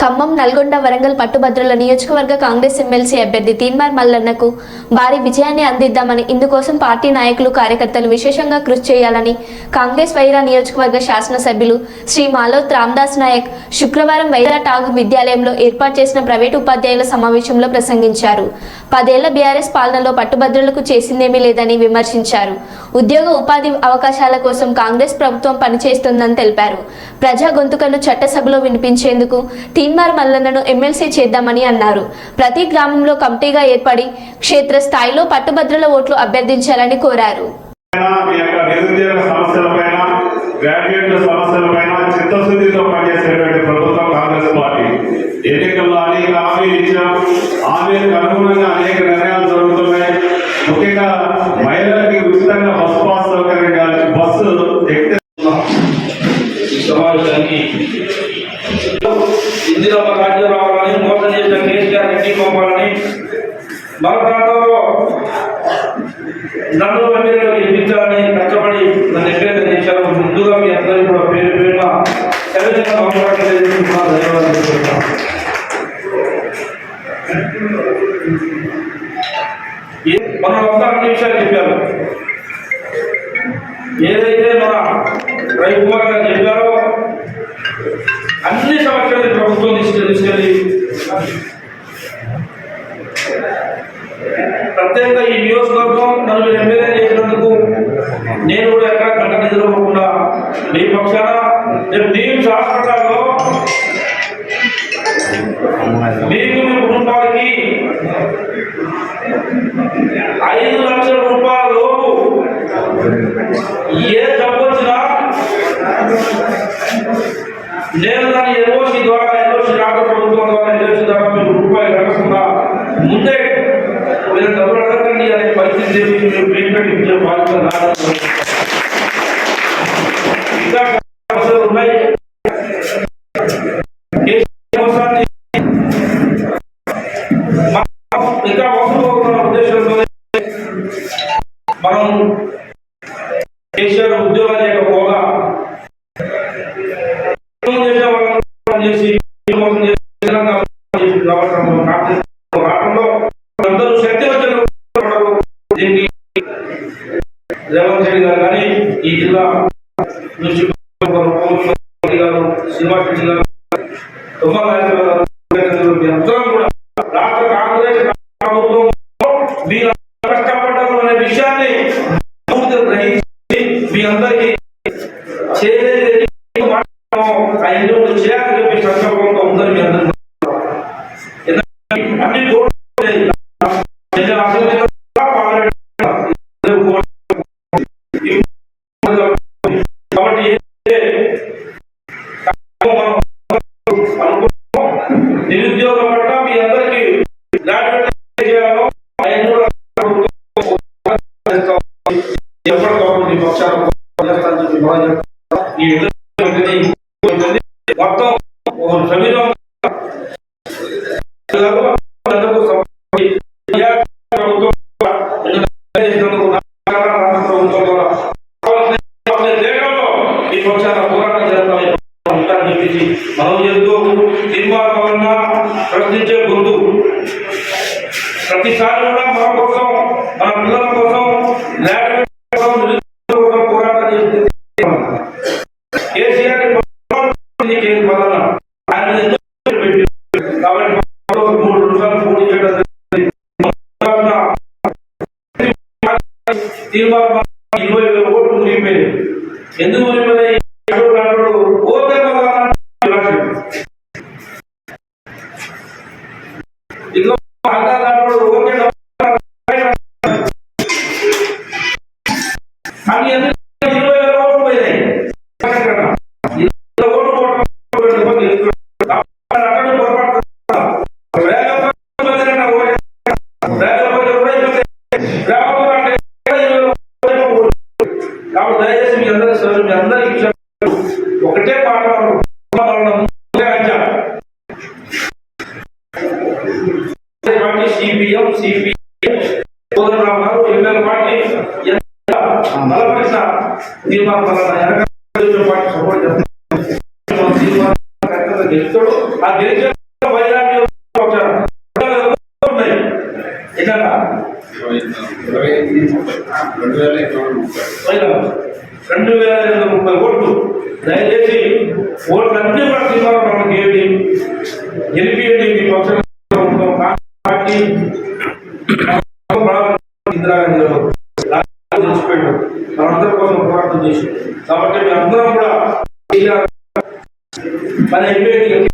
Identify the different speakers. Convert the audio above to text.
Speaker 1: ఖమ్మం, నల్గొండ, వరంగల్ పట్టుభద్రుల నియోజకవర్గ కాంగ్రెస్ ఎమ్మెల్సీ అభ్యర్థి తీన్మార్ మల్లన్నకు భారీ విజయాన్ని అందిద్దామని, ఇందుకోసం పార్టీ నాయకులు, కార్యకర్తలు విశేషంగా కృషి చేయాలని కాంగ్రెస్ వైరా నియోజకవర్గ శాసనసభ్యులు శ్రీ మాలోత్ రామదాస్ నాయక్ శుక్రవారం వైరా ఠాగూర్ విద్యాలయంలో ఏర్పాటు చేసిన ప్రైవేటు ఉపాధ్యాయుల సమావేశంలో ప్రసంగించారు. 10 ఏళ్ల బీఆర్ఎస్ పాలనలో పట్టుభద్రులకు చేసిందేమీ లేదని విమర్శించారు. ఉద్యోగ ఉపాధి అవకాశాల కోసం కాంగ్రెస్ ప్రభుత్వం పనిచేస్తుందని తెలిపారు. ప్రజా గొంతుకను చట్టసభలో వినిపించేందుకు తీన్మార్ మల్లన్నను ఎమ్మెల్సీ చేద్దామని అన్నారు. ప్రతి గ్రామంలో కమిటీగా ఏర్పడి క్షేత్ర స్థాయిలో పట్టుభద్రుల ఓట్లు అభ్యర్థించాలని కోరారు.
Speaker 2: ఎన్నికల్లో అనేక హామీలు ఇచ్చాం. హామీలకు అనుగుణంగా అనేక నిర్ణయాలు జరుగుతున్నాయి. ముఖ్యంగా మహిళలకి ఉచితంగా బస్సు పాస్ సౌకర్యం బస్సు
Speaker 3: సమావేశానికి ఇందిరమ్మ రాజ్యం రావాలని, మోసం చేసిన కేసీఆర్ రెడ్డి పంపాలని, మన ప్రాంతంలో నన్ను మందిలో గెలిపించాలని కష్టపడి నన్ను ఎక్కడైతే చేశారో ముందుగా మీ అందరూ కూడా పేరు పేరున మనం అంతా అన్ని విషయాలు చెప్పారు. ఏదైతే మన రవికుమార్ గారు చెప్పారో అన్ని సమస్యలు ప్రభుత్వం తీసుకెళ్ళి ప్రత్యేకంగా ఈ నియోజకవర్గం నన్ను ఎమ్మెల్యే చేసినందుకు నేను కూడా ఎక్కడ గంట నిద్రపోకుండా మీ పక్షాన నీమ్స్ హాస్పిటల్లో మీకు మీ కుటుంబాలకి 5 లక్షల రూపాయల లోపు ఏ జబ్బు వచ్చినా నేను దాన్ని ఎల్ఓసి ద్వారా, ఎల్ఓసి రాష్ట్ర ప్రభుత్వం ద్వారా, ఎల్ఓసి ద్వారా మీరు రూపాయలు కట్టకుండా ముందే మీరు డబ్బులు అడగండి అనే పరిస్థితి మీరు ట్రీట్మెంట్ ఇచ్చే బాధ్యత ఇంకా ఉన్నాయి. ఇంకా వస్తున్న ఉద్దేశంతో మనం కేసీఆర్ ఉద్యోగాలు లేకపోగా చేసి రావడంలో అందరూ శక్తి వచ్చిన దీనికి రేవంత్ రెడ్డి గారు కానీ ఈ జిల్లా నుంచి గారు, శ్రీనివాస్ రెడ్డి గారు, అందరం కూడా రాష్ట్ర కాంగ్రెస్ ప్రభుత్వం మీరు కష్టపడ్డారు అనే విషయాన్ని గ్రహించి మీ అందరికీ చేయాలని చెప్పి సంకల్పంతో ఉందని మీ అందరూ అన్ని కాబట్టి నిరుద్యోగం పట్ల మీ అందరికీ చేయాలో ఎప్పటికప్పుడు పక్షాలు మొత్తం సమీరం ఈ పక్షాల పోరాటం చేస్తామని మనం చేస్తూ తీర్మానం వలన ప్రశ్నించే గొంతు ప్రతిసారి కూడా మన కోసం, మన పిల్లల కోసం, పోరాటం చేస్తుంది. కేసీఆర్ ఆయన కాబట్టి 3 నిమిషాలు పోటీ చేయడం తీర్మానం 20,000 ఓట్లు మునిగిపోయాయి. ఎందుకు మునిగిపోయాయి? ఓకే ఇదిగో ఓకే కానీ 20,000 ఓట్లు పోయినాయి. దయచేసి మీ అందరికీ ఒకటే పాట సిపిఎం, సిపిఎం ఎమ్మెల్యే పార్టీ బలపరిచిన తీర్మానం సపోర్ట్ చేస్తాడు. ఆ గిరిజన వైరాగ్యం ఉన్నాయి ఎట్లా 2,530 ఓట్లు. దయచేసి ఓట్లన్నీ కూడా తీసుకోవడం ఏంటి గెలిపియండి మీ పక్షం పార్టీ తెలిసిపోయాడు మనందరి కోసం పోరాటం చేసి కాబట్టి మీ అందరం కూడా పని అయిపోయింది.